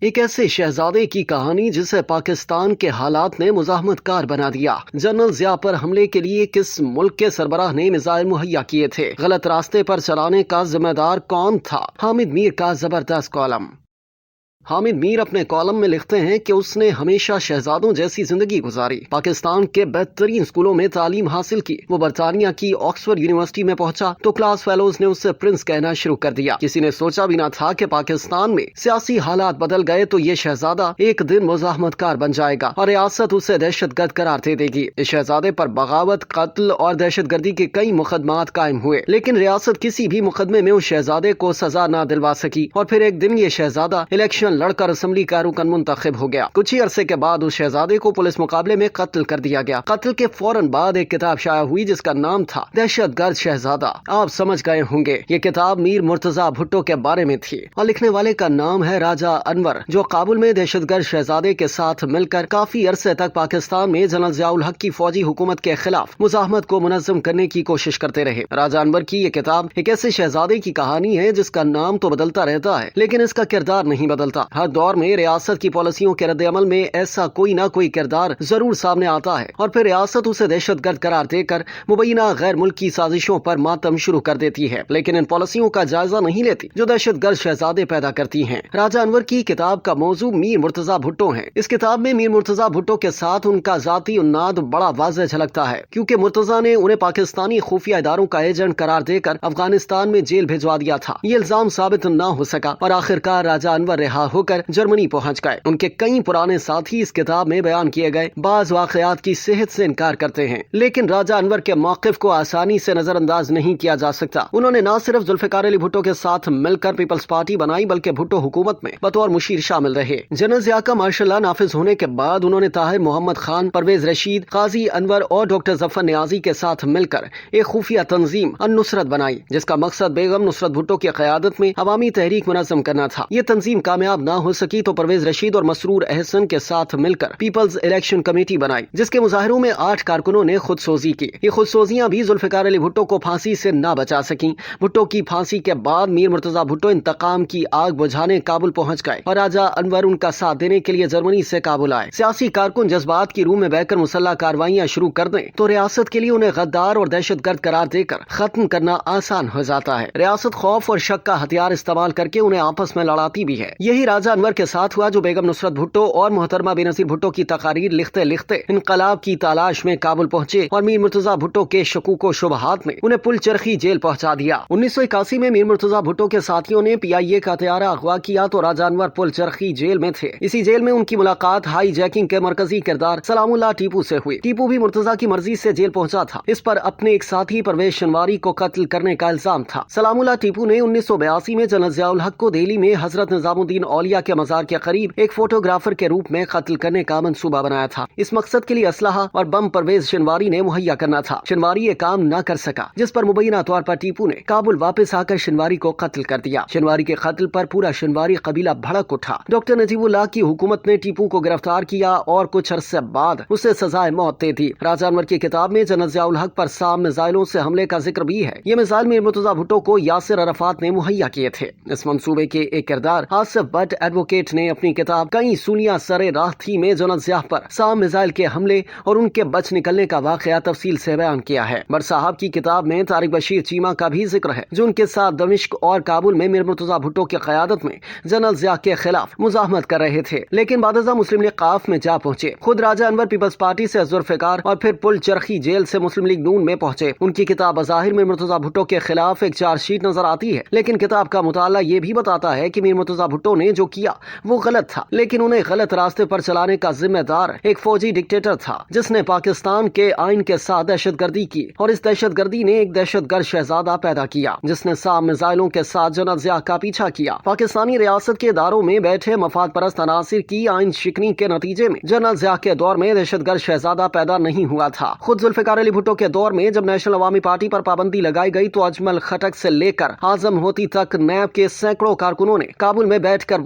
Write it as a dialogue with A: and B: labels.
A: ایک ایسے شہزادے کی کہانی جسے پاکستان کے حالات نے مزاحمت کار بنا دیا۔ جنرل ضیاء پر حملے کے لیے کس ملک کے سربراہ نے میزائل مہیا کیے تھے؟ غلط راستے پر چلانے کا ذمہ دار کون تھا؟ حامد میر کا زبردست کالم۔ حامد میر اپنے کالم میں لکھتے ہیں کہ اس نے ہمیشہ شہزادوں جیسی زندگی گزاری، پاکستان کے بہترین اسکولوں میں تعلیم حاصل کی۔ وہ برطانیہ کی آکسفورڈ یونیورسٹی میں پہنچا تو کلاس فیلوز نے اسے پرنس کہنا شروع کر دیا۔ کسی نے سوچا بھی نہ تھا کہ پاکستان میں سیاسی حالات بدل گئے تو یہ شہزادہ ایک دن مزاحمت کار بن جائے گا اور ریاست اسے دہشت گرد قرار دے گی۔ اس شہزادے پر بغاوت، قتل اور دہشت گردی کے کئی مقدمات قائم ہوئے، لیکن ریاست کسی بھی مقدمے میں اس شہزادے کو سزا نہ دلوا سکی اور پھر ایک دن یہ شہزادہ الیکشن لڑ کر اسمبلی کا رکن منتخب ہو گیا۔ کچھ ہی عرصے کے بعد اس شہزادے کو پولیس مقابلے میں قتل کر دیا گیا۔ قتل کے فوراً بعد ایک کتاب شائع ہوئی جس کا نام تھا دہشت گرد شہزادہ۔ آپ سمجھ گئے ہوں گے یہ کتاب میر مرتضیٰ بھٹو کے بارے میں تھی اور لکھنے والے کا نام ہے راجہ انور، جو کابل میں دہشت گرد شہزادے کے ساتھ مل کر کافی عرصے تک پاکستان میں جنرل ضیاء الحق کی فوجی حکومت کے خلاف مزاحمت کو منظم کرنے کی کوشش کرتے رہے۔ راجہ انور کی یہ کتاب ایک ایسے شہزادے کی کہانی ہے جس کا نام تو بدلتا رہتا ہے لیکن اس کا کردار نہیں بدلتا۔ ہر دور میں ریاست کی پالیسیوں کے رد عمل میں ایسا کوئی نہ کوئی کردار ضرور سامنے آتا ہے اور پھر ریاست اسے دہشت گرد قرار دے کر مبینہ غیر ملکی سازشوں پر ماتم شروع کر دیتی ہے، لیکن ان پالیسیوں کا جائزہ نہیں لیتی جو دہشت گرد شہزادے پیدا کرتی ہیں۔ راجہ انور کی کتاب کا موضوع میر مرتضیٰ بھٹو ہے۔ اس کتاب میں میر مرتضیٰ بھٹو کے ساتھ ان کا ذاتی عناد بڑا واضح جھلکتا ہے، کیونکہ مرتضیٰ نے انہیں پاکستانی خفیہ اداروں کا ایجنٹ قرار دے کر افغانستان میں جیل بھجوا دیا تھا۔ یہ الزام ثابت نہ ہو سکا اور آخرکار راجہ انور رہا ہو کر جرمنی پہنچ گئے۔ ان کے کئی پرانے ساتھی اس کتاب میں بیان کیے گئے بعض واقعات کی صحت سے انکار کرتے ہیں، لیکن راجہ انور کے موقف کو آسانی سے نظر انداز نہیں کیا جا سکتا۔ انہوں نے نہ صرف ذوالفقار علی بھٹو کے ساتھ مل کر پیپلز پارٹی بنائی بلکہ بھٹو حکومت میں بطور مشیر شامل رہے۔ جنرل ضیاء کا مارشل لا نافذ ہونے کے بعد انہوں نے طاہر محمد خان، پرویز رشید، قاضی انور اور ڈاکٹر ظفر نیازی کے ساتھ مل کر ایک خفیہ تنظیم النصرت بنائی جس کا مقصد بیگم نصرت بھٹو کی قیادت میں عوامی تحریک منظم کرنا تھا۔ یہ تنظیم کامیاب نہ ہو سکی تو پرویز رشید اور مسرور احسن کے ساتھ مل کر پیپلز الیکشن کمیٹی بنائی جس کے مظاہروں میں 8 کارکنوں نے خود سوزی کی۔ یہ خود سوزیاں بھی ذوالفقار علی بھٹو کو پھانسی سے نہ بچا سکیں۔ بھٹو کی پھانسی کے بعد میر مرتضیٰ بھٹو انتقام کی آگ بجھانے کابل پہنچ گئے اور راجہ انور ان کا ساتھ دینے کے لیے جرمنی سے کابل آئے۔ سیاسی کارکن جذبات کی روح میں بہ کر مسلح کارروائیاں شروع کر دیں تو ریاست کے لیے انہیں غدار اور دہشت گرد قرار دے کر ختم کرنا آسان ہو جاتا ہے۔ ریاست خوف اور شک کا ہتھیار استعمال کر کے انہیں آپس میں لڑاتی بھی ہے۔ یہی راجہ انور کے ساتھ ہوا جو بیگم نصرت بھٹو اور محترمہ بینظیر بھٹو کی تقاریر لکھتے لکھتے انقلاب کی تلاش میں کابل پہنچے اور میر مرتضیٰ بھٹو کے شکوک و شبہات نے انہیں پل چرخی جیل پہنچا دیا۔ 1981 میں میر مرتضیٰ بھٹو کے ساتھیوں نے PIA کا طیارہ اغوا کیا تو راجہ انور پل چرخی جیل میں تھے۔ اسی جیل میں ان کی ملاقات ہائی جیکنگ کے مرکزی کردار سلام اللہ ٹیپو سے ہوئی۔ ٹیپو بھی مرتضیٰ کی مرضی سے جیل پہنچا تھا۔ اس پر اپنے ایک ساتھی پرویز شنواری کو قتل کرنے کا الزام تھا۔ سلام اللہ ٹیپو نے 1982 میں جنرل ضیاء الحق کو دہلی میں حضرت نظام الدین اولیاء کے مزار کے قریب ایک فوٹوگرافر کے روپ میں قتل کرنے کا منصوبہ بنایا تھا۔ اس مقصد کے لیے اسلحہ اور بم پرویز شنواری نے مہیا کرنا تھا۔ شنواری یہ کام نہ کر سکا جس پر مبینہ طور پر ٹیپو نے کابل واپس آ کر شنواری کو قتل کر دیا۔ شنواری کے قتل پر پورا شنواری قبیلہ بھڑک اٹھا۔ ڈاکٹر نجیب اللہ کی حکومت نے ٹیپو کو گرفتار کیا اور کچھ عرصے بعد اسے سزائے موت دے دی۔ راجہ انور کی کتاب میں جنرل ضیاء الحق پر سام میزائلوں سے حملے کا ذکر بھی ہے۔ یہ میزائل میر مرتضیٰ بھٹو کو یاسر عرفات نے مہیا کیے تھے۔ اس منصوبے کے ایک کردار آصف بٹ ایڈوکیٹ نے اپنی کتاب کئی سولیاں سرے راہ تھی میں جنرل ضیاء پر سام میزائل کے حملے اور ان کے بچ نکلنے کا واقعہ تفصیل سے بیان کیا ہے۔ بٹ صاحب کی کتاب میں طارق بشیر چیمہ کا بھی ذکر ہے جو ان کے ساتھ دمشق اور کابل میں میر مرتضیٰ بھٹو کی قیادت میں جنرل ضیاء کے خلاف مزاحمت کر رہے تھے، لیکن بعد ازاں مسلم لیگ قاف میں جا پہنچے۔ خود راجہ انور پیپلز پارٹی سے ذوالفقار اور پھر پل چرخی جیل سے مسلم لیگ نون میں پہنچے۔ ان کی کتاب بظاہر میر مرتضیٰ بھٹو کے خلاف ایک چارج شیٹ نظر آتی ہے، لیکن کتاب کا مطالعہ یہ بھی بتاتا ہے کہ میر مرتضیٰ بھٹو نے جو کیا وہ غلط تھا، لیکن انہیں غلط راستے پر چلانے کا ذمہ دار ایک فوجی ڈکٹیٹر تھا جس نے پاکستان کے آئین کے ساتھ دہشت گردی کی اور اس دہشت گردی نے ایک دہشت گرد شہزادہ پیدا کیا جس نے سام میزائلوں کے ساتھ جنرل ضیاء کا پیچھا کیا۔ پاکستانی ریاست کے اداروں میں بیٹھے مفاد پرست عناصر کی آئین شکنی کے نتیجے میں جنرل ضیاء کے دور میں دہشت گرد شہزادہ پیدا نہیں ہوا تھا۔ خود ذوالفقار علی بھٹو کے دور میں جب نیشنل عوامی پارٹی پر پابندی لگائی گئی تو اجمل خٹک سے لے کر اعظم ہوتی تک نیب کے سینکڑوں کارکنوں نے کابل میں بیٹھ کر